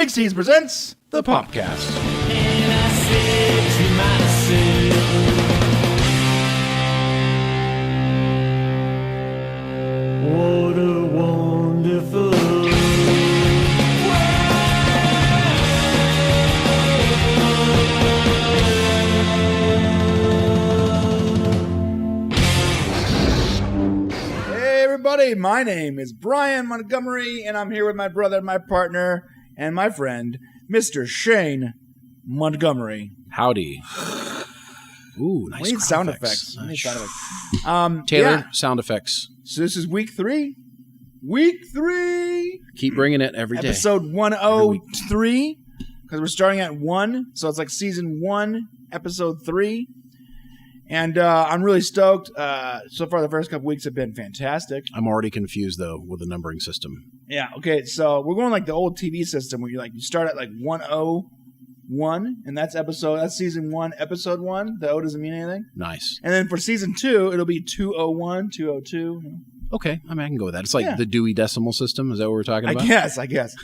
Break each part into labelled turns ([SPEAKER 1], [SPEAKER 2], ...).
[SPEAKER 1] Mixies presents the Popcast.
[SPEAKER 2] And I said to myself, what a wonderful
[SPEAKER 1] Hey everybody, my name is Brian Montgomery, and I'm here with my brother, my partner, and my friend, Mr. Shane Montgomery.
[SPEAKER 3] Howdy. Ooh, nice.
[SPEAKER 1] We need sound effects.
[SPEAKER 3] Taylor, sound effects.
[SPEAKER 1] So this is week 3. Week 3!
[SPEAKER 3] Keep bringing it every day.
[SPEAKER 1] Episode 103, because we're starting at 1, so it's like season 1, episode 3. And I'm really stoked. So far, the first couple weeks have been fantastic.
[SPEAKER 3] I'm already confused, though, with the numbering system.
[SPEAKER 1] Yeah, okay, so we're going like the old TV system where you start at like 101, and that's season 1, episode 1. The O doesn't mean anything.
[SPEAKER 3] Nice.
[SPEAKER 1] And then for season 2, it'll be 201, 202.
[SPEAKER 3] Okay, I can go with that. It's like the Dewey Decimal System. Is that what we're talking about?
[SPEAKER 1] I guess.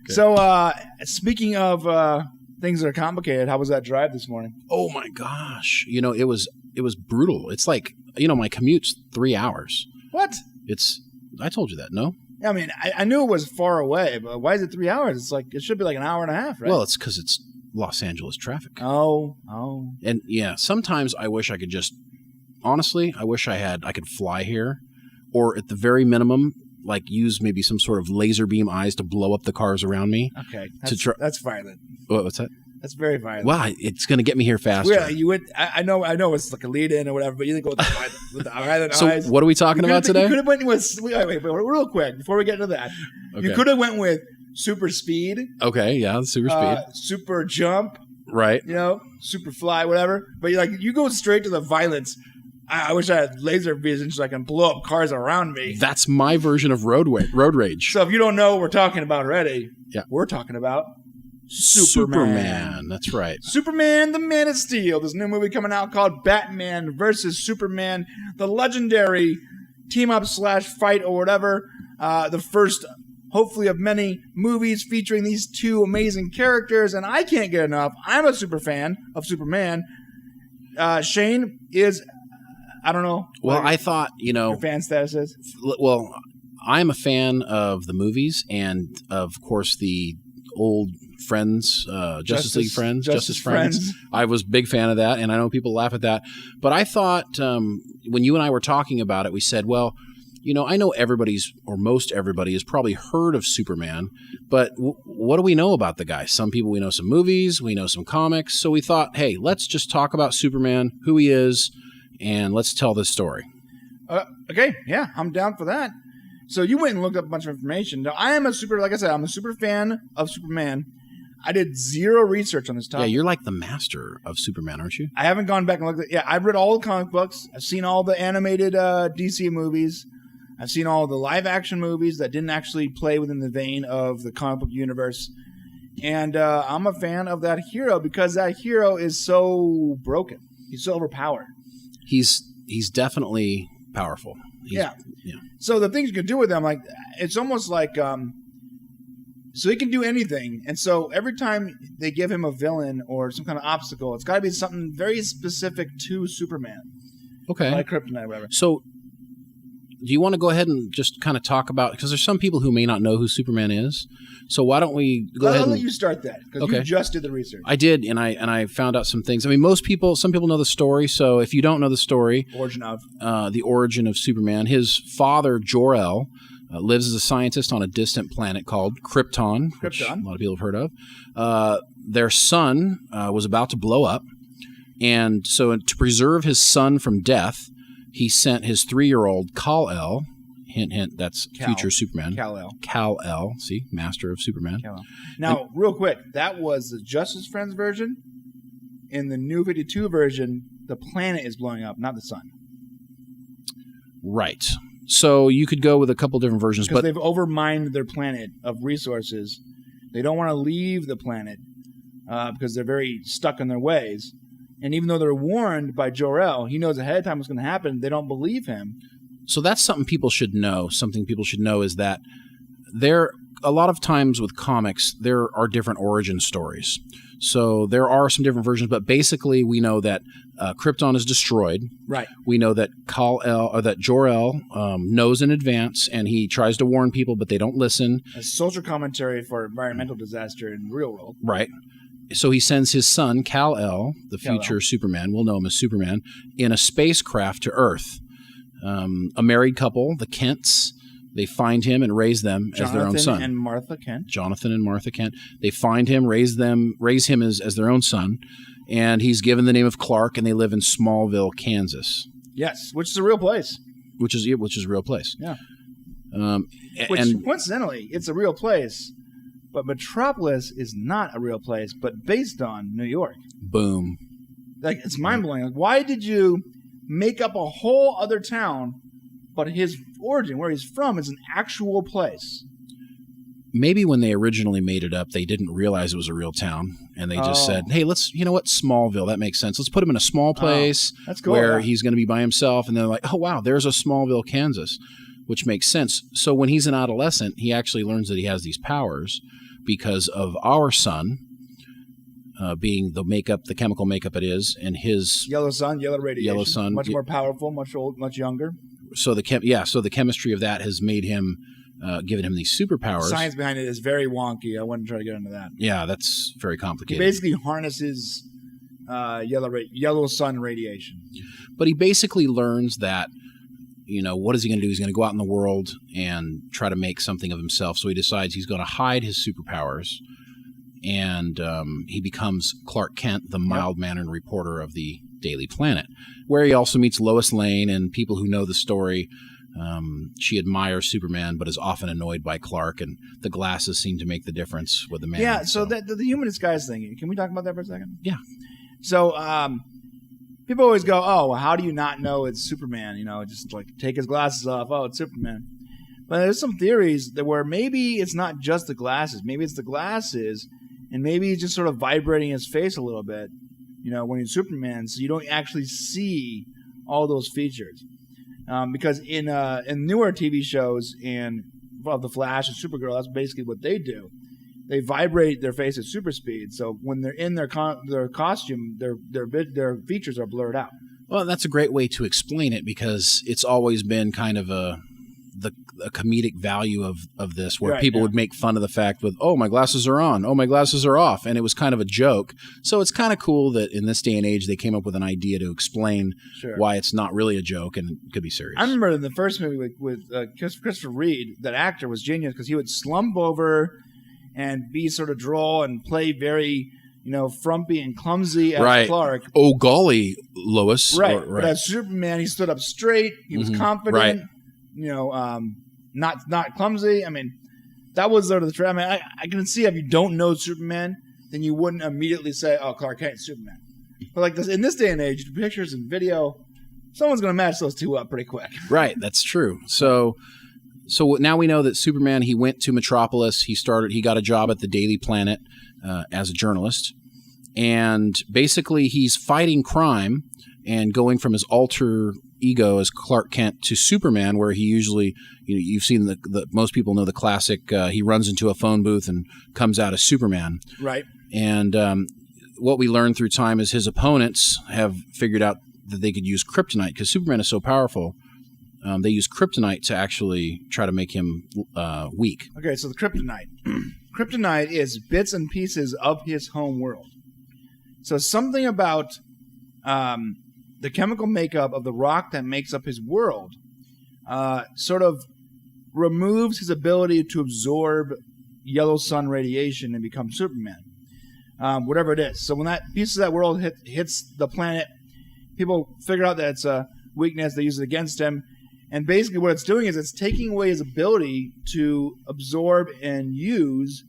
[SPEAKER 1] So, speaking of things that are complicated, how was that drive this morning?
[SPEAKER 3] Oh my gosh. It was brutal. It's like, my commute's 3 hours.
[SPEAKER 1] What?
[SPEAKER 3] I told you that, no?
[SPEAKER 1] I mean, I knew it was far away, but why is it 3 hours? It's like, it should be like an hour and a half, right?
[SPEAKER 3] Well, it's because it's Los Angeles traffic.
[SPEAKER 1] Oh.
[SPEAKER 3] And yeah, sometimes I wish I could I could fly here, or at the very minimum, use maybe some sort of laser beam eyes to blow up the cars around me.
[SPEAKER 1] Okay, that's violent.
[SPEAKER 3] What's that?
[SPEAKER 1] That's very violent.
[SPEAKER 3] Wow, it's going to get me here faster.
[SPEAKER 1] Yeah, you would. I know it's like a lead-in or whatever, but you didn't go with the violent eyes.
[SPEAKER 3] So what are we talking about today?
[SPEAKER 1] You could have went with. Wait, real quick before we get into that. Okay. You could have went with super speed.
[SPEAKER 3] Okay, yeah, super speed,
[SPEAKER 1] super jump.
[SPEAKER 3] Right.
[SPEAKER 1] Super fly, whatever. But you go straight to the violence. I wish I had laser vision so I can blow up cars around me.
[SPEAKER 3] That's my version of road rage.
[SPEAKER 1] So if you don't know what we're talking about already,
[SPEAKER 3] yeah,
[SPEAKER 1] we're talking about Superman.
[SPEAKER 3] That's right.
[SPEAKER 1] Superman, the Man of Steel. There's a new movie coming out called Batman versus Superman, the legendary team-up / fight or whatever. The first, hopefully, of many movies featuring these two amazing characters, and I can't get enough. I'm a super fan of Superman. Shane is... I don't know.
[SPEAKER 3] Well, I thought,
[SPEAKER 1] your fan status is?
[SPEAKER 3] Well, I'm a fan of the movies and, of course, the old Friends, Justice League Friends, Justice Friends. I was a big fan of that, and I know people laugh at that. But I thought when you and I were talking about it, we said, well, I know most everybody has probably heard of Superman, but what do we know about the guy? Some people, we know some movies, we know some comics. So we thought, hey, let's just talk about Superman, who he is, and let's tell this story.
[SPEAKER 1] Okay, yeah, I'm down for that. So you went and looked up a bunch of information. Now, I'm a super fan of Superman. I did zero research on this topic.
[SPEAKER 3] Yeah, you're like the master of Superman, aren't you?
[SPEAKER 1] I haven't gone back and looked at. Yeah, I've read all the comic books. I've seen all the animated DC movies. I've seen all the live action movies that didn't actually play within the vein of the comic book universe. And I'm a fan of that hero because that hero is so broken. He's so overpowered.
[SPEAKER 3] He's definitely powerful.
[SPEAKER 1] Yeah. So the things you can do with him, it's almost like, so he can do anything. And so every time they give him a villain or some kind of obstacle, it's got to be something very specific to Superman.
[SPEAKER 3] Okay.
[SPEAKER 1] Like kryptonite or whatever.
[SPEAKER 3] So do you want to go ahead and just kind of talk about, because there's some people who may not know who Superman is. So why don't we go ahead and...
[SPEAKER 1] I'll let you start that, because you just did the research.
[SPEAKER 3] I did, and I found out some things. I mean, some people know the story, so if you don't know the story... the origin of Superman, his father, Jor-El, lives as a scientist on a distant planet called Krypton, which a lot of people have heard of. Their sun was about to blow up, and so to preserve his son from death, he sent his 3-year-old Kal-El, hint, hint, that's future Superman. Kal-El, see, master of Superman.
[SPEAKER 1] Kal-El. Now, real quick, that was the Justice Friends version. In the New 52 version, the planet is blowing up, not the sun.
[SPEAKER 3] Right. So you could go with a couple different versions.
[SPEAKER 1] Because they've overmined their planet of resources. They don't want to leave the planet because they're very stuck in their ways. And even though they're warned by Jor-El, he knows ahead of time what's going to happen. They don't believe him.
[SPEAKER 3] So that's something people should know. Something people should know is that they're a lot of times with comics, there are different origin stories. So there are some different versions, but basically we know that Krypton is destroyed.
[SPEAKER 1] Right.
[SPEAKER 3] We know that Jor-El knows in advance, and he tries to warn people, but they don't listen.
[SPEAKER 1] A social commentary for environmental disaster in the real world.
[SPEAKER 3] Right. So he sends his son, Kal-El, the future Superman, we'll know him as Superman, in a spacecraft to Earth. A married couple, the Kents, they find him and raise them as their own son.
[SPEAKER 1] Jonathan and Martha Kent.
[SPEAKER 3] They find him, raise him as their own son, and he's given the name of Clark, and they live in Smallville, Kansas.
[SPEAKER 1] Yes, which is a real place.
[SPEAKER 3] Which is a real place.
[SPEAKER 1] Yeah.
[SPEAKER 3] And
[SPEAKER 1] coincidentally, it's a real place, but Metropolis is not a real place, but based on New York.
[SPEAKER 3] Boom.
[SPEAKER 1] Like, it's mind-blowing. Like, why did you make up a whole other town, but his origin, where he's from, is an actual place?
[SPEAKER 3] Maybe when they originally made it up, they didn't realize it was a real town, and they just said, hey, Smallville, that makes sense. Let's put him in a small place where he's going to be by himself. And they're like, oh, wow, there's a Smallville, Kansas, which makes sense. So when he's an adolescent, he actually learns that he has these powers because of our sun being the chemical makeup it is, and his
[SPEAKER 1] yellow sun, yellow radiation,
[SPEAKER 3] yellow sun,
[SPEAKER 1] much more powerful, much younger.
[SPEAKER 3] So the chemistry of that has made him, given him these superpowers.
[SPEAKER 1] The science behind it is very wonky. I wouldn't try to get into that.
[SPEAKER 3] Yeah, that's very complicated.
[SPEAKER 1] He basically harnesses yellow sun radiation.
[SPEAKER 3] But he basically learns that, what is he going to do? He's going to go out in the world and try to make something of himself. So he decides he's going to hide his superpowers. And he becomes Clark Kent, the mild-mannered reporter of the Daily Planet, where he also meets Lois Lane and people who know the story. She admires Superman, but is often annoyed by Clark, and the glasses seem to make the difference with the man.
[SPEAKER 1] Yeah, so the human disguise thing, can we talk about that for a second?
[SPEAKER 3] Yeah.
[SPEAKER 1] So people always go, oh, well, how do you not know it's Superman? Just like take his glasses off. Oh, it's Superman. But there's some theories that where maybe it's not just the glasses. Maybe it's the glasses, and maybe he's just sort of vibrating his face a little bit, when he's Superman, so you don't actually see all those features. Because in newer TV shows and The Flash and Supergirl, that's basically what they do. They vibrate their face at super speed, so when they're in their costume, their features are blurred out.
[SPEAKER 3] Well, that's a great way to explain it, because it's always been kind of a comedic value of this, where people would make fun of the fact with, oh, my glasses are on, oh, my glasses are off, and it was kind of a joke. So it's kind of cool that in this day and age they came up with an idea to explain why it's not really a joke and it could be serious.
[SPEAKER 1] I remember in the first movie with Christopher Reed, that actor was genius because he would slump over and be sort of droll and play very frumpy and clumsy as Clark.
[SPEAKER 3] Oh, golly, Lois.
[SPEAKER 1] Right. But as Superman, he stood up straight. He was confident. Not clumsy. I mean, that was sort of the trend. I mean, I can see if you don't know Superman, then you wouldn't immediately say, oh, Clark Kent, Superman. But like this, in this day and age, pictures and video, someone's going to match those two up pretty quick.
[SPEAKER 3] Right, that's true. So now we know that Superman, he went to Metropolis. He got a job at the Daily Planet as a journalist. And basically he's fighting crime and going from his alter ego as Clark Kent to Superman, where he usually, you've seen the most people know the classic, he runs into a phone booth and comes out as Superman.
[SPEAKER 1] Right.
[SPEAKER 3] And what we learn through time is his opponents have figured out that they could use kryptonite, because Superman is so powerful. They use kryptonite to actually try to make him weak.
[SPEAKER 1] Okay, so the kryptonite. Kryptonite is bits and pieces of his home world. So something about the chemical makeup of the rock that makes up his world sort of removes his ability to absorb yellow sun radiation and become Superman, whatever it is. So when that piece of that world hits the planet, people figure out that it's a weakness. They use it against him. And basically what it's doing is it's taking away his ability to absorb and use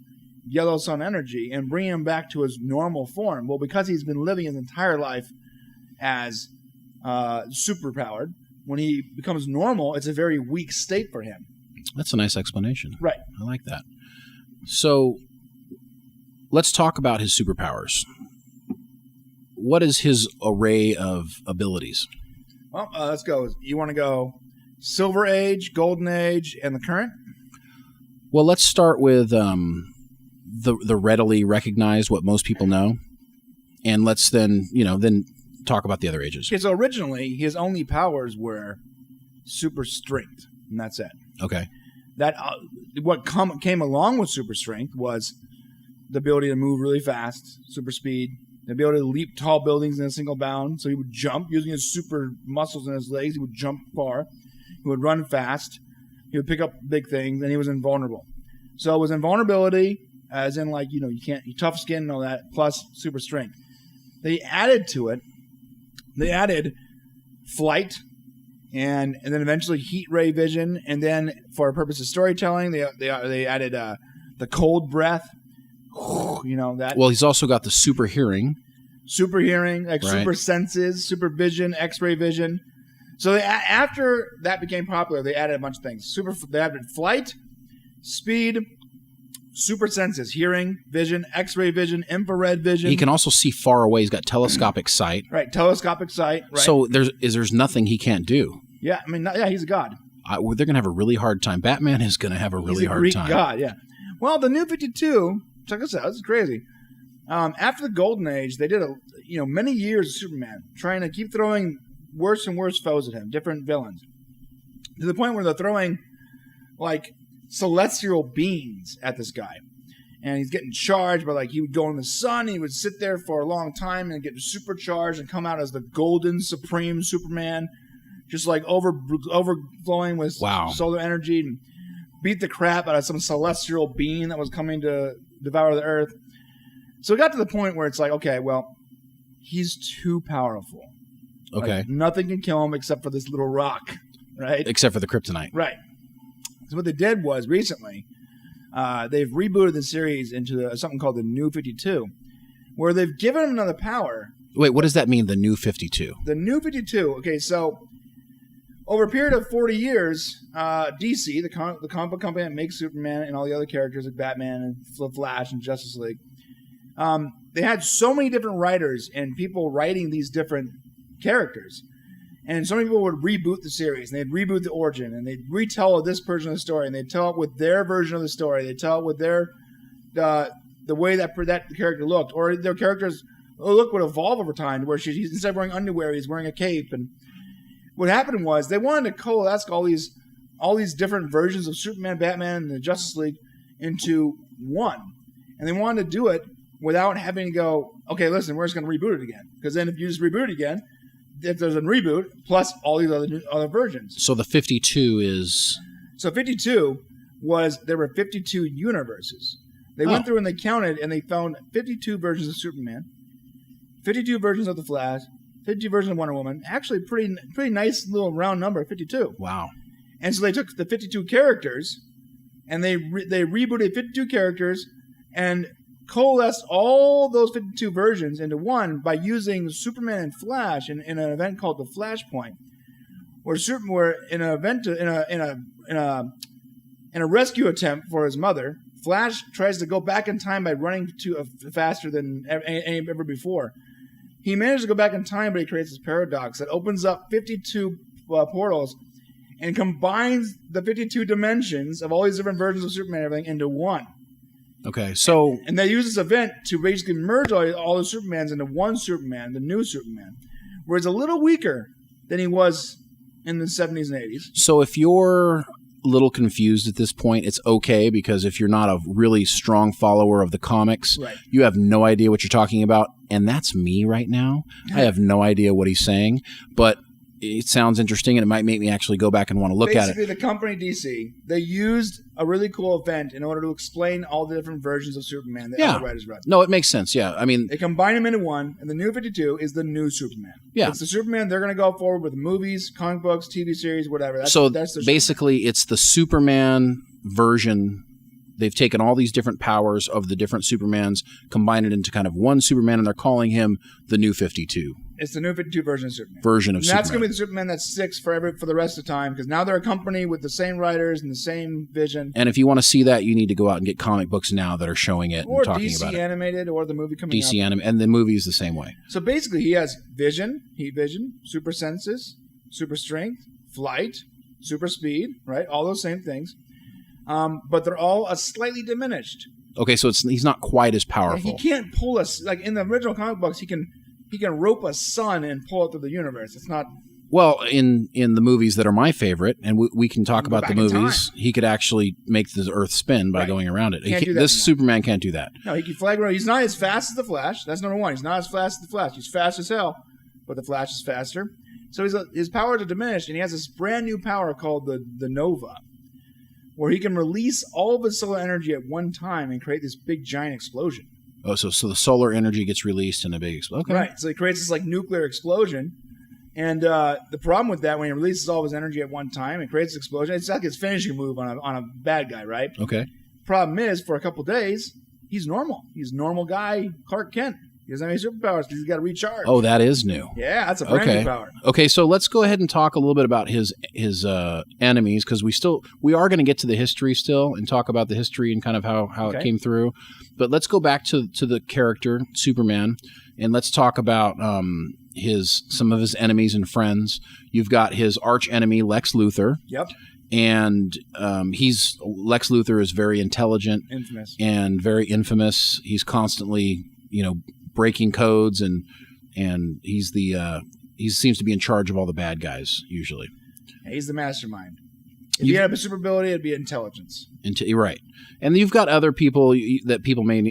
[SPEAKER 1] yellow sun energy and bringing him back to his normal form. Well, because he's been living his entire life as superpowered, when he becomes normal, it's a very weak state for him.
[SPEAKER 3] That's a nice explanation.
[SPEAKER 1] Right.
[SPEAKER 3] I like that. So let's talk about his superpowers. What is his array of abilities?
[SPEAKER 1] Well, let's go. You want to go Silver Age, Golden Age, and the current?
[SPEAKER 3] Well, let's start with the readily recognized, what most people know, and let's then talk about the other ages.
[SPEAKER 1] Okay, so originally his only powers were super strength, and that's it.
[SPEAKER 3] Okay.
[SPEAKER 1] That what came along with super strength was the ability to move really fast, super speed, the ability to leap tall buildings in a single bound. So he would jump using his super muscles in his legs. He would jump far. He would run fast. He would pick up big things, and he was invulnerable. So it was invulnerability, as in you tough skin and all that, plus super strength. They added to it. They added flight, and then eventually heat ray vision, and then for a purpose of storytelling, they added the cold breath. That.
[SPEAKER 3] Well, he's also got the super hearing,
[SPEAKER 1] like super senses, super vision, X-ray vision. So after that became popular, they added a bunch of things. They added flight, speed, super senses, hearing, vision, X-ray vision, infrared vision.
[SPEAKER 3] He can also see far away. He's got telescopic sight.
[SPEAKER 1] Right, telescopic sight. Right.
[SPEAKER 3] So there's nothing he can't do.
[SPEAKER 1] Yeah, he's a god.
[SPEAKER 3] They're going to have a really hard time. Batman is going to have a really hard
[SPEAKER 1] Greek
[SPEAKER 3] time.
[SPEAKER 1] God, yeah. Well, the New 52, check this out. This is crazy. After the Golden Age, they did many years of Superman trying to keep throwing worse and worse foes at him, different villains, to the point where they're throwing like celestial beings at this guy, and he's getting charged. But he would go in the sun, he would sit there for a long time and get supercharged and come out as the golden supreme Superman, just overflowing with solar energy, and beat the crap out of some celestial being that was coming to devour the earth. So it got to the point where it's like, okay, well, he's too powerful.
[SPEAKER 3] Okay.
[SPEAKER 1] Nothing can kill him except for this little rock, right?
[SPEAKER 3] Except for the kryptonite.
[SPEAKER 1] Right. So what they did was recently, they've rebooted the series into something called the New 52, where they've given him another power.
[SPEAKER 3] Wait, what does that mean, the New 52?
[SPEAKER 1] The New 52, okay, so over a period of 40 years, DC, the comic book company that makes Superman and all the other characters like Batman and the Flash and Justice League, they had so many different writers and people writing these different characters. And so many people would reboot the series, and they'd reboot the origin, and they'd retell this version of the story, and they'd tell it with their version of the story. They'd tell it with their the way that character looked, or their character's look would evolve over time, where he's instead of wearing underwear, he's wearing a cape. And what happened was they wanted to coalesce all these different versions of Superman, Batman, and the Justice League into one, and they wanted to do it without having to go, okay, listen, we're just going to reboot it again, because then if you just reboot it again, if there's a reboot plus all these other versions.
[SPEAKER 3] So the 52 is...
[SPEAKER 1] So 52 was, there were 52 universes. They went through and they counted and they found 52 versions of Superman, 52 versions of the Flash, 52 versions of Wonder Woman. Actually, pretty nice little round number, 52.
[SPEAKER 3] Wow.
[SPEAKER 1] And so they took the 52 characters and they rebooted 52 characters and coalesced all those 52 versions into one by using Superman and Flash in an event called the Flashpoint, where in a rescue attempt for his mother, Flash tries to go back in time by running faster than ever before. He managed to go back in time, but he creates this paradox that opens up 52 portals and combines the 52 dimensions of all these different versions of Superman and everything into one.
[SPEAKER 3] Okay, so...
[SPEAKER 1] And they use this event to basically merge all the Supermans into one Superman, the new Superman, where he's a little weaker than he was in the 70s and 80s.
[SPEAKER 3] So if you're a little confused at this point, it's okay, because if you're not a really strong follower of the comics,
[SPEAKER 1] right, you
[SPEAKER 3] have no idea what you're talking about, and that's me right now. I have no idea what he's saying, but it sounds interesting, and it might make me actually go back and want to look at it.
[SPEAKER 1] Basically, the company DC, they used a really cool event in order to explain all the different versions of Superman that other writers read.
[SPEAKER 3] No, it makes sense, yeah. I mean...
[SPEAKER 1] They combine them into one, and the New 52 is the new Superman.
[SPEAKER 3] Yeah.
[SPEAKER 1] It's the Superman they're going to go forward with movies, comic books, TV series, whatever. That's
[SPEAKER 3] basically, it's the Superman version. They've taken all these different powers of the different Supermans, combined it into kind of one Superman, and they're calling him the New 52.
[SPEAKER 1] It's the New 52 version of Superman.
[SPEAKER 3] That's
[SPEAKER 1] going to be the Superman that sticks for the rest of the time, because now they're a company with the same writers and the same vision.
[SPEAKER 3] And if you want to see that, you need to go out and get comic books now that are showing it and talking
[SPEAKER 1] DC
[SPEAKER 3] about it.
[SPEAKER 1] Or DC animated, or the movie coming out.
[SPEAKER 3] DC animated, and the movie is the same way.
[SPEAKER 1] So basically, he has vision, heat vision, super senses, super strength, flight, super speed, right? All those same things. but they're all slightly diminished.
[SPEAKER 3] Okay, so he's not quite as powerful.
[SPEAKER 1] He can't pull us like in the original comic books. He can rope a sun and pull it through the universe. It's not.
[SPEAKER 3] Well, in the movies that are my favorite, and we can talk about the movies, he could actually make the Earth spin by going around it. This Superman can't do that.
[SPEAKER 1] No, he can flag around. He's not as fast as the Flash. That's number one. He's not as fast as the Flash. He's fast as hell, but the Flash is faster. So his powers are diminished, and he has this brand new power called the Nova, where he can release all of his solar energy at one time and create this big giant explosion.
[SPEAKER 3] Oh, so the solar energy gets released in a big explosion. Okay.
[SPEAKER 1] Right. So he creates this like nuclear explosion. And the problem with that, when he releases all of his energy at one time and creates an explosion, it's like his finishing move on a bad guy, right?
[SPEAKER 3] Okay.
[SPEAKER 1] Problem is, for a couple days, he's normal. He's a normal guy, Clark Kent. He doesn't have any superpowers because he's got to recharge.
[SPEAKER 3] Oh, that is new.
[SPEAKER 1] Yeah, that's a brand new power.
[SPEAKER 3] Okay, so let's go ahead and talk a little bit about his enemies, because we are going to get to the history still and talk about the history and kind of how it came through. But let's go back to the character Superman, and let's talk about some of his enemies and friends. You've got his arch enemy Lex Luthor.
[SPEAKER 1] Yep.
[SPEAKER 3] And Lex Luthor is very intelligent,
[SPEAKER 1] infamous,
[SPEAKER 3] and very infamous. He's constantly, breaking codes, and he seems to be in charge of all the bad guys usually.
[SPEAKER 1] Yeah, he's the mastermind. If you had a super ability, it'd be intelligence.
[SPEAKER 3] Right. And you've got other people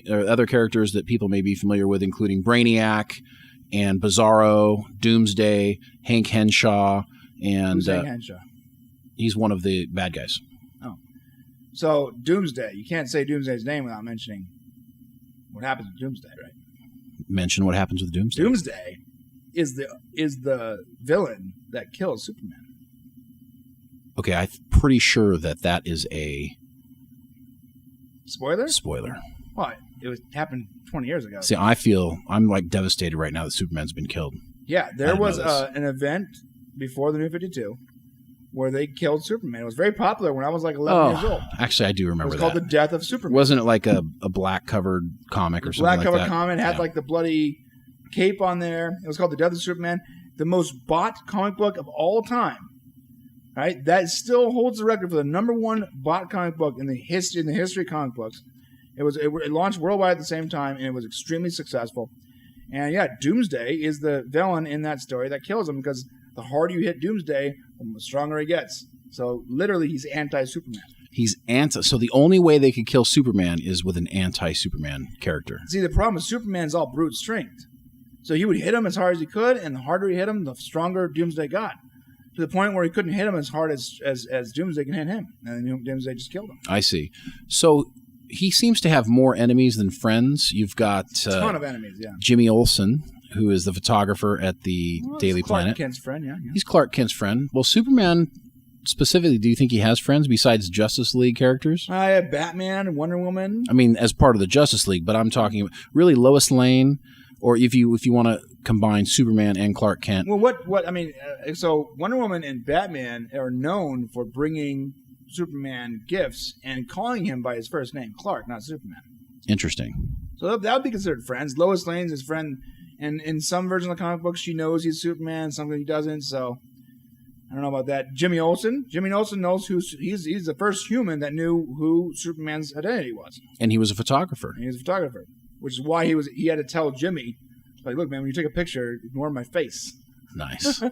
[SPEAKER 3] other characters that people may be familiar with, including Brainiac and Bizarro, Doomsday, Hank Henshaw, and
[SPEAKER 1] Who's Hank Henshaw?
[SPEAKER 3] He's one of the bad guys.
[SPEAKER 1] Oh, so Doomsday. You can't say Doomsday's name without mentioning what happens with Doomsday, right?
[SPEAKER 3] Mention what happens with Doomsday.
[SPEAKER 1] Doomsday is the villain that kills Superman.
[SPEAKER 3] Okay, I'm pretty sure that is a
[SPEAKER 1] spoiler. Well, it happened 20 years ago.
[SPEAKER 3] See, I'm like devastated right now that Superman's been killed.
[SPEAKER 1] Yeah, there was an event before the New 52 where they killed Superman. It was very popular when I was like 11 years old.
[SPEAKER 3] Actually, I do remember that.
[SPEAKER 1] It was called The Death of Superman.
[SPEAKER 3] Wasn't it like a black-covered comic or something like that?
[SPEAKER 1] Black-covered comic. Had like the bloody cape on there. It was called The Death of Superman. The most bought comic book of all time. Right? That still holds the record for the number one bought comic book in the history of comic books. It launched worldwide at the same time, and it was extremely successful. And yeah, Doomsday is the villain in that story that kills him, because the harder you hit Doomsday, the stronger he gets. So literally, he's anti-Superman.
[SPEAKER 3] So the only way they could kill Superman is with an anti-Superman character.
[SPEAKER 1] See, the problem is Superman's all brute strength. So he would hit him as hard as he could, and the harder he hit him, the stronger Doomsday got. To the point where he couldn't hit him as hard as Doomsday can hit him. And Doomsday just killed him.
[SPEAKER 3] I see. So he seems to have more enemies than friends. You've got
[SPEAKER 1] a ton of enemies, yeah.
[SPEAKER 3] Jimmy Olsen, who is the photographer at the Daily Planet.
[SPEAKER 1] Clark Kent's friend, yeah.
[SPEAKER 3] He's Clark Kent's friend. Well, Superman specifically, do you think he has friends besides Justice League characters?
[SPEAKER 1] I have Batman and Wonder Woman.
[SPEAKER 3] I mean, as part of the Justice League, but I'm talking really Lois Lane, or if you want to combine Superman and Clark Kent.
[SPEAKER 1] Well, so Wonder Woman and Batman are known for bringing Superman gifts and calling him by his first name, Clark, not Superman.
[SPEAKER 3] Interesting.
[SPEAKER 1] So that would be considered friends. Lois Lane's his friend, and in some version of the comic book, she knows he's Superman, some he doesn't, so I don't know about that. Jimmy Olsen knows he's the first human that knew who Superman's identity was.
[SPEAKER 3] And he was a photographer.
[SPEAKER 1] Which is why he had to tell Jimmy, like, look, man, when you take a picture, ignore my face.
[SPEAKER 3] Nice.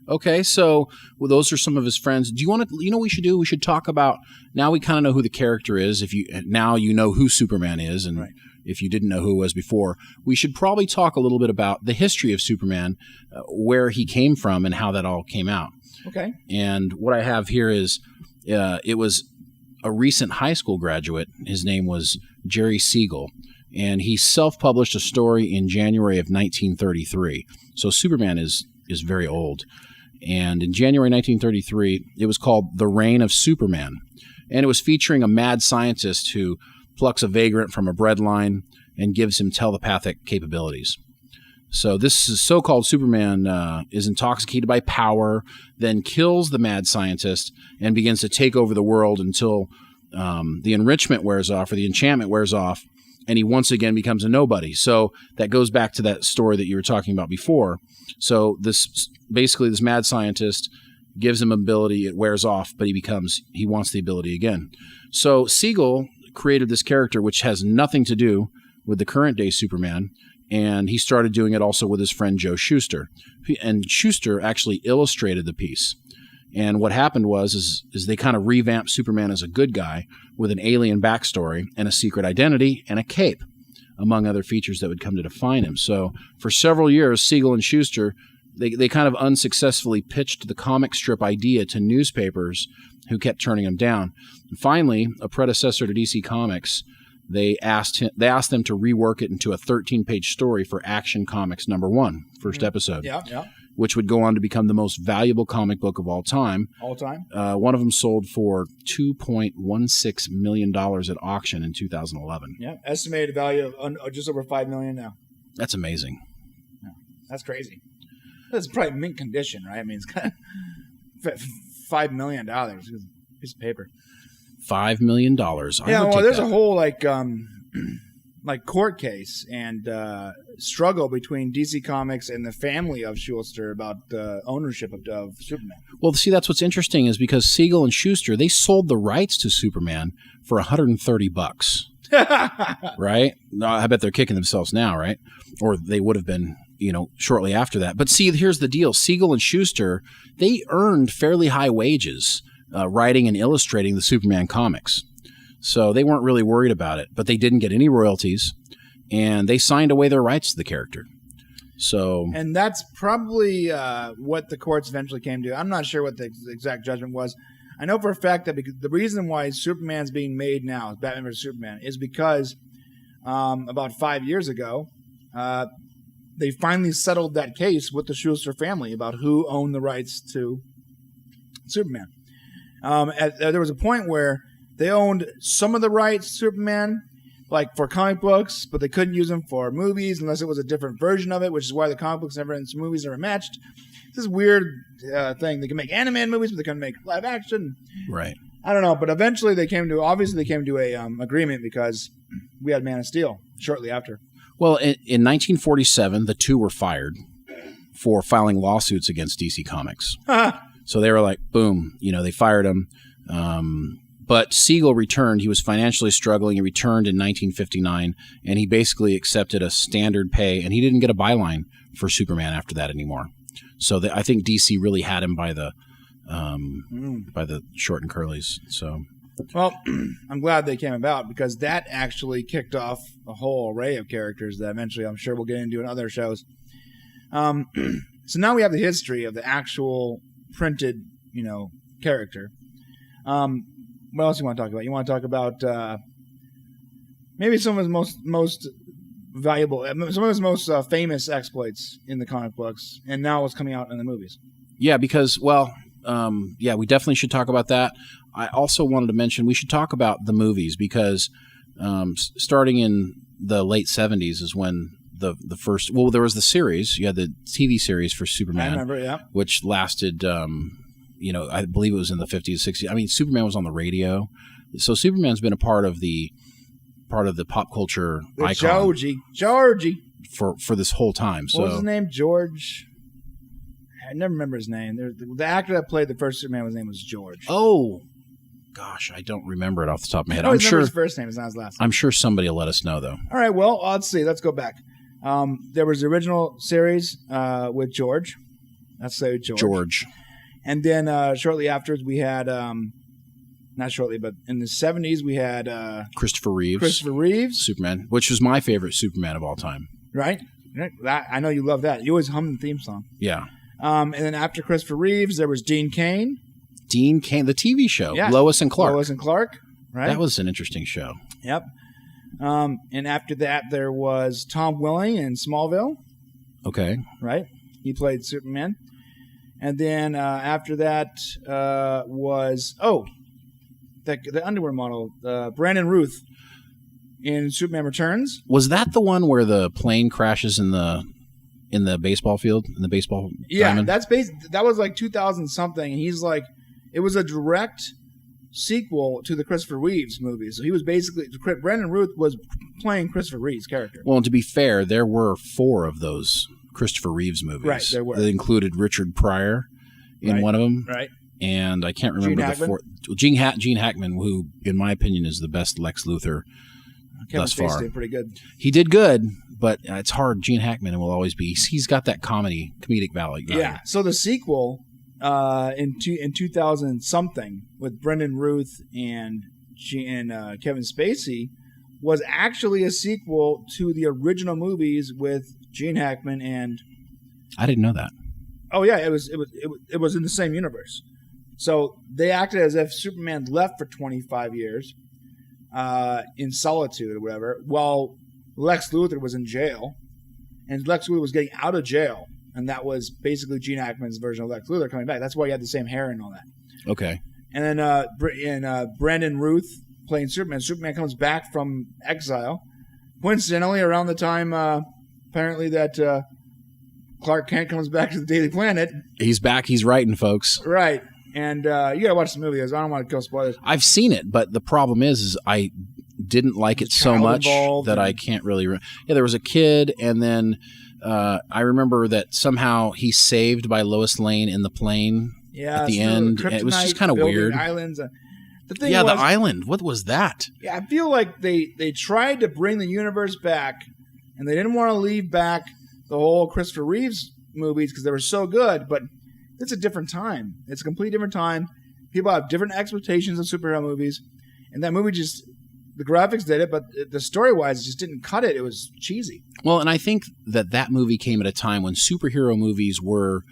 [SPEAKER 3] Okay, so those are some of his friends. Do you want to? What we should do? We should talk about. Now we kind of know who the character is. Now you know who Superman is, and
[SPEAKER 1] right.
[SPEAKER 3] If you didn't know who he was before, we should probably talk a little bit about the history of Superman, where he came from, and how that all came out.
[SPEAKER 1] Okay.
[SPEAKER 3] And what I have here is, it was a recent high school graduate. His name was Jerry Siegel, and he self-published a story in January of 1933. So Superman is very old. And in January 1933, it was called The Reign of Superman. And it was featuring a mad scientist who plucks a vagrant from a bread line and gives him telepathic capabilities. So this so-called Superman is intoxicated by power, then kills the mad scientist and begins to take over the world until the enrichment wears off, or the enchantment wears off, and he once again becomes a nobody. So that goes back to that story that you were talking about before. So this mad scientist gives him ability, it wears off, but he wants the ability again. So Siegel created this character which has nothing to do with the current day Superman, and he started doing it also with his friend Joe Shuster. And Shuster actually illustrated the piece. And what happened is they kind of revamped Superman as a good guy with an alien backstory and a secret identity and a cape, among other features that would come to define him. So for several years, Siegel and Shuster, they kind of unsuccessfully pitched the comic strip idea to newspapers who kept turning them down. And finally, a predecessor to DC Comics, they asked them to rework it into a 13-page story for Action Comics #1, first episode.
[SPEAKER 1] Yeah.
[SPEAKER 3] Which would go on to become the most valuable comic book of all time.
[SPEAKER 1] All time?
[SPEAKER 3] One of them sold for $2.16 million at auction in 2011.
[SPEAKER 1] Yeah, estimated value of just over $5 million now.
[SPEAKER 3] That's amazing.
[SPEAKER 1] Yeah, that's crazy. That's probably mint condition, right? I mean, it's kind of $5 million. Piece of paper.
[SPEAKER 3] $5 million.
[SPEAKER 1] There's a whole like court case and struggle between DC Comics and the family of Shuster about ownership of Superman.
[SPEAKER 3] Well, see, that's what's interesting is because Siegel and Shuster, they sold the rights to Superman for $130. Right? No, I bet they're kicking themselves now, right? Or they would have been, shortly after that. But see, here's the deal. Siegel and Shuster, they earned fairly high wages writing and illustrating the Superman comics. So they weren't really worried about it, but they didn't get any royalties, and they signed away their rights to the character. And
[SPEAKER 1] that's probably what the courts eventually came to. I'm not sure what the exact judgment was. I know for a fact that the reason why Superman's being made now, Batman vs. Superman, is because about 5 years ago, they finally settled that case with the Shuster family about who owned the rights to Superman. There was a point where they owned some of the rights to Superman, like for comic books, but they couldn't use them for movies unless it was a different version of it, which is why the comic books and movies never matched. It's this weird thing. They can make animated movies, but they couldn't make live action.
[SPEAKER 3] Right.
[SPEAKER 1] I don't know, but eventually they came to a agreement because we had Man of Steel shortly after.
[SPEAKER 3] Well, in 1947, the two were fired for filing lawsuits against DC Comics. So they were like, boom, they fired him. But Siegel returned. He was financially struggling. He returned in 1959, and he basically accepted a standard pay, and he didn't get a byline for Superman after that anymore. So I think DC really had him by the short and curlies. So, well,
[SPEAKER 1] I'm glad they came about because that actually kicked off a whole array of characters that eventually I'm sure we'll get into in other shows. So now we have the history of the actual printed, character. What else you want to talk about? You want to talk about maybe some of his most valuable, some of his most famous exploits in the comic books, and now what's coming out in the movies.
[SPEAKER 3] Yeah, because, we definitely should talk about that. I also wanted to mention we should talk about the movies because starting in the late 70s is when the first, there was the series. You had the TV series for Superman.
[SPEAKER 1] I remember, yeah.
[SPEAKER 3] Which lasted... I believe it was in the 50s, 60s. I mean, Superman was on the radio. So Superman's been a part of the pop culture icon.
[SPEAKER 1] Georgie.
[SPEAKER 3] For this whole time.
[SPEAKER 1] What was his name? George. I never remember his name. The actor that played the first Superman, his name was George.
[SPEAKER 3] Oh, gosh, I don't remember it off the top of my head.
[SPEAKER 1] I'm sure his first name is not his last name.
[SPEAKER 3] I'm sure somebody will let us know, though.
[SPEAKER 1] All right, well, let's see. Let's go back. There was the original series with George. Let's say George. And then shortly afterwards, we had, not shortly, but in the 70s, we had...
[SPEAKER 3] Christopher Reeves. Superman, which was my favorite Superman of all time.
[SPEAKER 1] Right? I know you love that. You always hum the theme song.
[SPEAKER 3] Yeah.
[SPEAKER 1] And then after Christopher Reeves, there was Dean Cain.
[SPEAKER 3] The TV show. Yeah. Lois and Clark.
[SPEAKER 1] Right?
[SPEAKER 3] That was an interesting show.
[SPEAKER 1] Yep. And after that, there was Tom Welling in Smallville.
[SPEAKER 3] Okay.
[SPEAKER 1] Right? He played Superman. And then after that was the underwear model, Brandon Routh in Superman Returns.
[SPEAKER 3] Was that the one where the plane crashes in the baseball field, in the baseball diamond?
[SPEAKER 1] That was like 2000 something, and he's like, it was a direct sequel to the Christopher Reeves movie. So he was basically, Brandon Routh was playing Christopher Reeves' character.
[SPEAKER 3] Well, and to be fair, there were 4 of those Christopher Reeves movies.
[SPEAKER 1] Right, there were.
[SPEAKER 3] That included Richard Pryor in one of them.
[SPEAKER 1] Right.
[SPEAKER 3] And I can't remember the fourth. Gene Hackman, who, in my opinion, is the best Lex Luthor thus far.
[SPEAKER 1] Did pretty good.
[SPEAKER 3] He did good, but it's hard. Gene Hackman will always be. He's got that comedic value.
[SPEAKER 1] Yeah. So the sequel in 2000 something with Brendan Ruth and Kevin Spacey was actually a sequel to the original movies with Gene Hackman and.
[SPEAKER 3] I didn't know that.
[SPEAKER 1] Oh yeah, it was in the same universe. So they acted as if Superman left for 25 years in solitude or whatever, while Lex Luthor was in jail, and Lex Luthor was getting out of jail, and that was basically Gene Hackman's version of Lex Luthor coming back. That's why he had the same hair and all that.
[SPEAKER 3] Okay.
[SPEAKER 1] And then Brandon Ruth playing Superman. Superman comes back from exile, coincidentally around the time apparently that Clark Kent comes back to the Daily Planet.
[SPEAKER 3] He's back. He's writing, folks.
[SPEAKER 1] Right. And you gotta watch the movie. I don't want to go spoilers.
[SPEAKER 3] I've seen it, but the problem is I didn't like it so much that I can't really. There was a kid, and then I remember that somehow he's saved by Lois Lane in the plane at the end. It was just kind of weird.
[SPEAKER 1] Islands. The
[SPEAKER 3] island. What was that?
[SPEAKER 1] Yeah, I feel like they tried to bring the universe back, and they didn't want to leave back the whole Christopher Reeves movies because they were so good, but. It's a different time. It's a completely different time. People have different expectations of superhero movies. And that movie the graphics did it, but the story-wise just didn't cut it. It was cheesy.
[SPEAKER 3] Well, and I think that movie came at a time when superhero movies were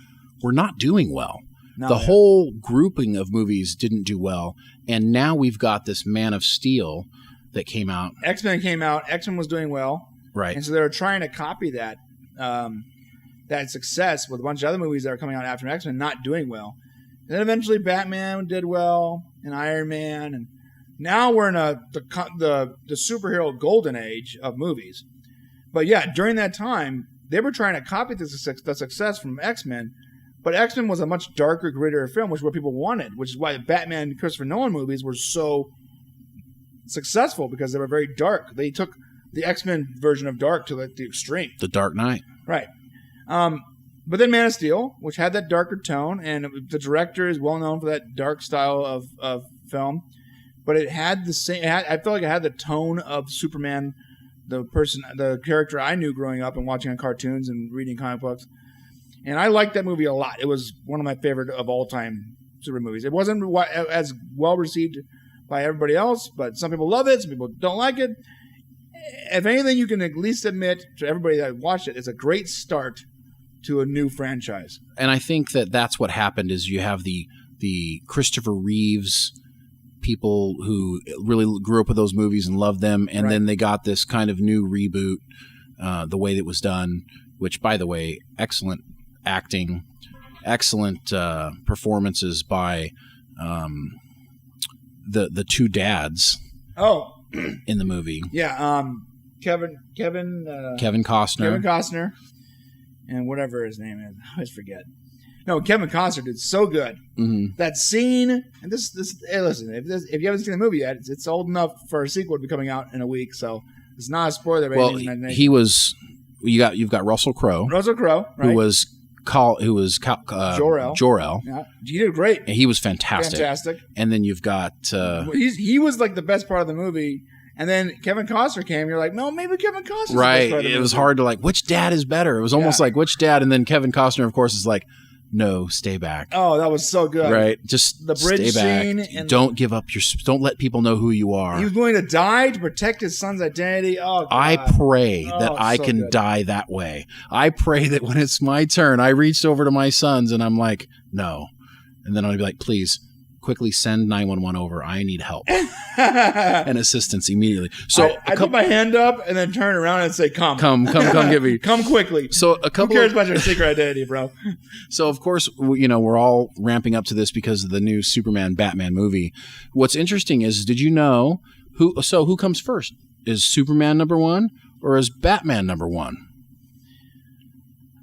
[SPEAKER 3] not doing well. The whole grouping of movies didn't do well. And now we've got this Man of Steel that came out.
[SPEAKER 1] X-Men came out. X-Men was doing well.
[SPEAKER 3] Right.
[SPEAKER 1] And so they were trying to copy that. That success with a bunch of other movies that are coming out after X-Men not doing well. And then eventually Batman did well, and Iron Man, and now we're in the superhero golden age of movies. But yeah, during that time, they were trying to copy the success from X-Men, but X-Men was a much darker, grittier film, which is what people wanted, which is why the Batman and Christopher Nolan movies were so successful, because they were very dark. They took the X-Men version of dark to the extreme.
[SPEAKER 3] The Dark Knight.
[SPEAKER 1] Right. But then Man of Steel, which had that darker tone, and the director is well known for that dark style of film, but it had the same. I felt like it had the tone of Superman, the character I knew growing up and watching on cartoons and reading comic books, and I liked that movie a lot. It was one of my favorite of all time superhero movies. It wasn't as well received by everybody else, but some people love it, some people don't like it. If anything, you can at least admit to everybody that watched it, it's a great start to a new franchise.
[SPEAKER 3] And I think that's what happened is you have the Christopher Reeves people who really grew up with those movies and loved them, and then they got this kind of new reboot, the way that it was done, which, by the way, excellent acting, excellent performances by the two dads in the movie.
[SPEAKER 1] Yeah, Kevin
[SPEAKER 3] Costner.
[SPEAKER 1] Kevin Costner. And whatever his name is, I always forget. No, Kevin Costner did so good. Mm-hmm. That scene, and this. Hey, listen, if you haven't seen the movie yet, it's old enough for a sequel to be coming out in a week, so it's not a spoiler.
[SPEAKER 3] Well, he was. You've got Russell Crowe.
[SPEAKER 1] Russell Crowe, right.
[SPEAKER 3] who was Jor-El.
[SPEAKER 1] Yeah, he did great.
[SPEAKER 3] And he was fantastic. And then you've got.
[SPEAKER 1] He was like the best part of the movie. And then Kevin Costner came. You're like, no, maybe Kevin Costner's
[SPEAKER 3] right.
[SPEAKER 1] the best part of the movie.
[SPEAKER 3] It was hard to which dad is better? It was almost like, which dad? And then Kevin Costner, of course, is like, no, stay back.
[SPEAKER 1] Oh, that was so good.
[SPEAKER 3] Right. Just
[SPEAKER 1] the bridge
[SPEAKER 3] stay back.
[SPEAKER 1] scene.
[SPEAKER 3] Don't give up don't let people know who you are.
[SPEAKER 1] He was willing to die to protect his son's identity. Oh, God.
[SPEAKER 3] I pray that I can die that way. I pray that when it's my turn, I reached over to my sons and I'm like, no. And then I'll be like, please, quickly send 911 over. I need help and assistance immediately. So
[SPEAKER 1] I put my hand up and then turn around and say, come
[SPEAKER 3] get me.
[SPEAKER 1] Come quickly.
[SPEAKER 3] So who
[SPEAKER 1] cares about your secret identity, bro?
[SPEAKER 3] So of course, we're all ramping up to this because of the new Superman Batman movie. What's interesting is, did you know who comes first? Is Superman number one or is Batman number one?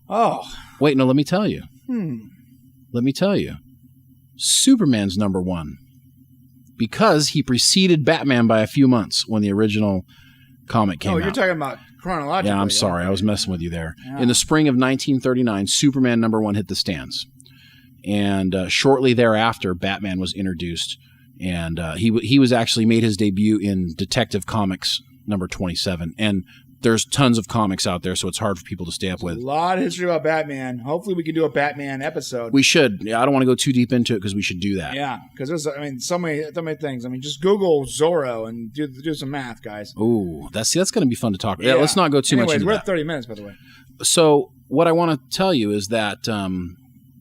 [SPEAKER 1] Oh,
[SPEAKER 3] wait, no, let me tell you. Let me tell you. Superman's number one because he preceded Batman by a few months when the original comic came out.
[SPEAKER 1] Oh, you're talking about chronologically.
[SPEAKER 3] Yeah, I'm sorry. I was messing with you there. Yeah. In the spring of 1939, Superman number one hit the stands. And shortly thereafter, Batman was introduced, and he was actually made his debut in Detective Comics number 27. And there's tons of comics out there, so it's hard for people to stay up with.
[SPEAKER 1] A lot of history about Batman. Hopefully we can do a Batman episode.
[SPEAKER 3] We should. Yeah, I don't want to go too deep into it because we should do that.
[SPEAKER 1] Yeah, because there's, so many things. I mean, just Google Zorro and do some math, guys.
[SPEAKER 3] Ooh, that's going to be fun to talk about. Yeah, let's not go too much into
[SPEAKER 1] we're
[SPEAKER 3] that.
[SPEAKER 1] at 30 minutes, by the way.
[SPEAKER 3] So what I want to tell you is that,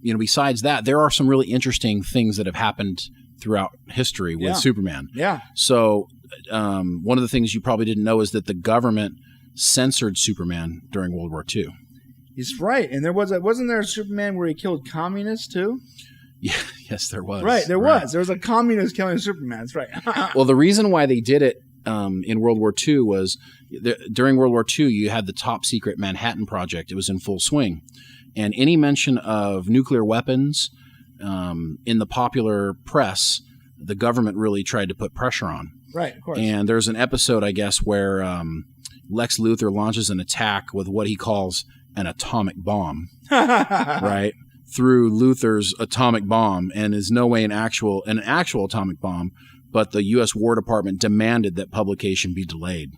[SPEAKER 3] besides that, there are some really interesting things that have happened throughout history with Superman.
[SPEAKER 1] Yeah.
[SPEAKER 3] So one of the things you probably didn't know is that the government censored Superman during World War II.
[SPEAKER 1] He's right. And wasn't there a Superman where he killed communists too?
[SPEAKER 3] Yeah, yes, there was.
[SPEAKER 1] Right, there was. There was a communist killing Superman. That's right.
[SPEAKER 3] Well, the reason why they did it in World War II was during World War II, you had the top secret Manhattan Project. It was in full swing. And any mention of nuclear weapons in the popular press, the government really tried to put pressure on.
[SPEAKER 1] Right, of course.
[SPEAKER 3] And there's an episode, I guess, where Lex Luthor launches an attack with what he calls an atomic bomb, right? Through Luthor's atomic bomb, and is no way an actual atomic bomb, but the U.S. War Department demanded that publication be delayed.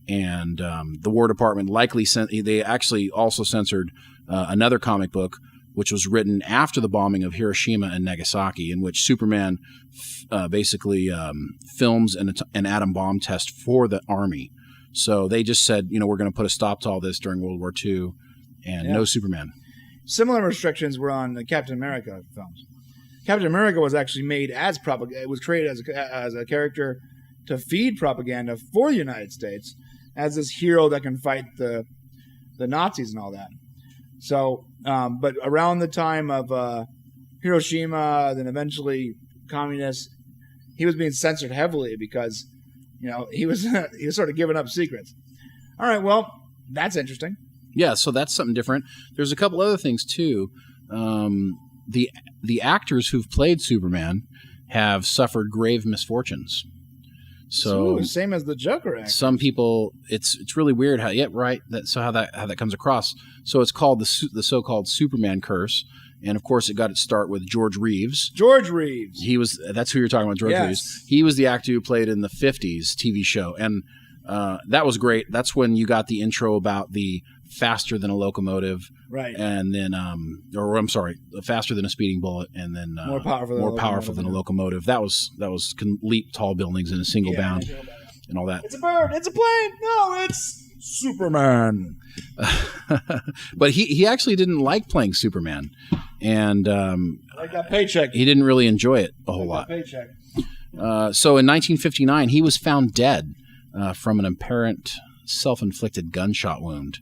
[SPEAKER 3] And the War Department they actually also censored another comic book, which was written after the bombing of Hiroshima and Nagasaki, in which Superman basically films an atom bomb test for the army. So they just said, we're going to put a stop to all this during World War II, and no Superman.
[SPEAKER 1] Similar restrictions were on the Captain America films. Captain America was actually made as propaganda. It was created as a character to feed propaganda for the United States as this hero that can fight the Nazis and all that. So, but around the time of Hiroshima, then eventually communists, he was being censored heavily because, he was sort of giving up secrets. All right, well, that's interesting.
[SPEAKER 3] Yeah, so that's something different. There's a couple other things too. The actors who've played Superman have suffered grave misfortunes. So
[SPEAKER 1] same as the Joker actor.
[SPEAKER 3] Some people, it's really weird how how that comes across. So it's called the so-called Superman curse, and of course it got its start with George Reeves. That's who you're talking about, George Reeves. He was the actor who played in the 50s TV show, and that was great. That's when you got the intro about the faster than a locomotive,
[SPEAKER 1] right?
[SPEAKER 3] And then, faster than a speeding bullet, and then
[SPEAKER 1] more powerful
[SPEAKER 3] than a locomotive. That was can leap tall buildings in a single bound, and all that.
[SPEAKER 1] It's a bird. It's a plane. No, it's Superman.
[SPEAKER 3] But he actually didn't like playing Superman, and
[SPEAKER 1] like that paycheck.
[SPEAKER 3] He didn't really enjoy it a whole lot.
[SPEAKER 1] Paycheck.
[SPEAKER 3] So in 1959, he was found dead from an apparent self-inflicted gunshot wound.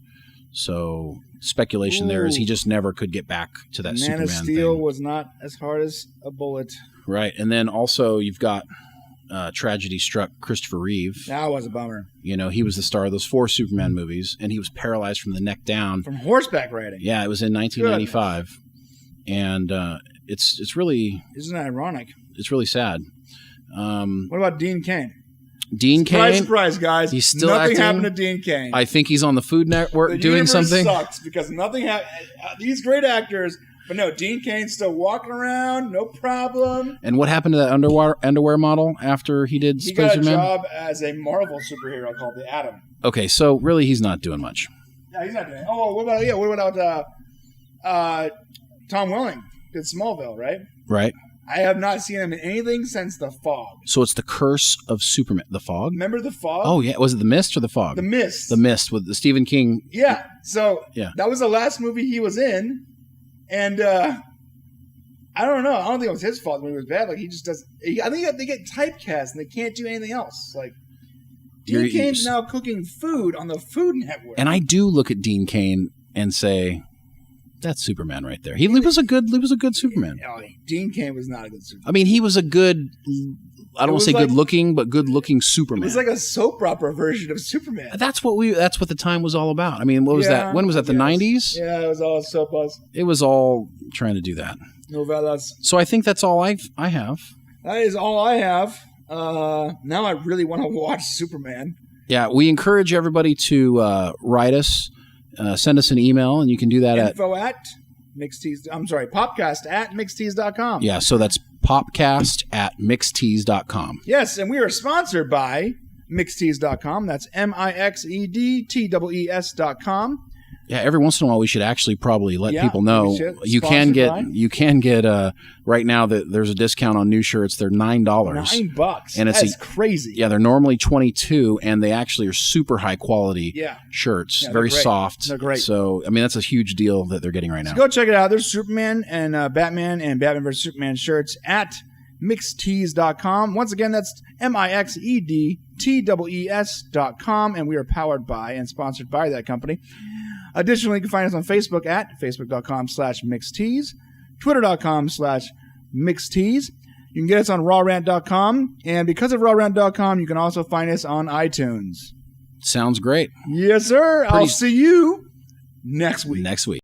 [SPEAKER 3] So speculation there is he just never could get back to that Superman thing. Man of Steel
[SPEAKER 1] was not as hard as a bullet.
[SPEAKER 3] Right. And then also you've got tragedy struck Christopher Reeve.
[SPEAKER 1] That was a bummer.
[SPEAKER 3] He was the star of those 4 Superman movies, and he was paralyzed from the neck down.
[SPEAKER 1] From horseback riding.
[SPEAKER 3] Yeah, it was in 1995. Goodness. And it's really...
[SPEAKER 1] Isn't that ironic?
[SPEAKER 3] It's really sad.
[SPEAKER 1] What about Dean Cain?
[SPEAKER 3] Dean Cain.
[SPEAKER 1] Surprise, guys.
[SPEAKER 3] He's still
[SPEAKER 1] nothing
[SPEAKER 3] acting.
[SPEAKER 1] Happened to Dean Cain.
[SPEAKER 3] I think he's on the Food Network doing something.
[SPEAKER 1] Sucks because nothing happened. These great actors, but no, Dean Cain's still walking around, no problem.
[SPEAKER 3] And what happened to that underwear model after he did Space
[SPEAKER 1] Superman? He got
[SPEAKER 3] Man?
[SPEAKER 1] a job as a Marvel superhero called the Atom.
[SPEAKER 3] Okay, so really he's not doing much.
[SPEAKER 1] Yeah, he's not doing. Oh, what about Tom Welling did Smallville, right?
[SPEAKER 3] Right.
[SPEAKER 1] I have not seen him in anything since The Fog.
[SPEAKER 3] So it's the curse of Superman. The Fog?
[SPEAKER 1] Remember The Fog?
[SPEAKER 3] Oh, yeah. Was it The Mist or The Fog?
[SPEAKER 1] The Mist.
[SPEAKER 3] The Mist with the Stephen King.
[SPEAKER 1] Yeah. So that was the last movie he was in. And I don't know. I don't think it was his fault when he was bad. Like, he just does. I think they get typecast and they can't do anything else. Like, Dean Cain's now cooking food on the Food Network.
[SPEAKER 3] And I do look at Dean Cain and say, that's Superman right there. He was a good Superman.
[SPEAKER 1] Dean Cain was not a good Superman.
[SPEAKER 3] I mean, he was a good, I don't want to say good looking, but good looking Superman.
[SPEAKER 1] It was like a soap opera version of Superman.
[SPEAKER 3] That's what the time was all about. I mean, what was that? When was that? The 90s?
[SPEAKER 1] Yeah, it was all soap operas.
[SPEAKER 3] It was all trying to do that.
[SPEAKER 1] Novellas.
[SPEAKER 3] So I think that's all I have.
[SPEAKER 1] That is all I have. Now I really want to watch Superman.
[SPEAKER 3] Yeah, we encourage everybody to write us. Send us an email, and you can do that
[SPEAKER 1] info at Popcast at mixtees.com.
[SPEAKER 3] Yeah, so that's Popcast at mixtees.com.
[SPEAKER 1] Yes, and we are sponsored by mixtees.com. That's MIXEDTEES.com.
[SPEAKER 3] Yeah, every once in a while we should actually probably let people
[SPEAKER 1] we
[SPEAKER 3] know
[SPEAKER 1] should.
[SPEAKER 3] you can get right now that there's a discount on new shirts. They're $9.
[SPEAKER 1] $9, and that's crazy.
[SPEAKER 3] Yeah, they're normally $22, and they actually are super high quality shirts, very soft.
[SPEAKER 1] They're great.
[SPEAKER 3] So I mean that's a huge deal that they're getting right now.
[SPEAKER 1] So go check it out. There's Superman and Batman vs Superman shirts at mixtees.com. Once again, that's MIXEDTEES.com, and we are powered by and sponsored by that company. Additionally, you can find us on Facebook at facebook.com/mixtees, twitter.com/mixtees. You can get us on rawrant.com, and because of rawrant.com, you can also find us on iTunes.
[SPEAKER 3] Sounds great.
[SPEAKER 1] Yes, sir. I'll see you next week.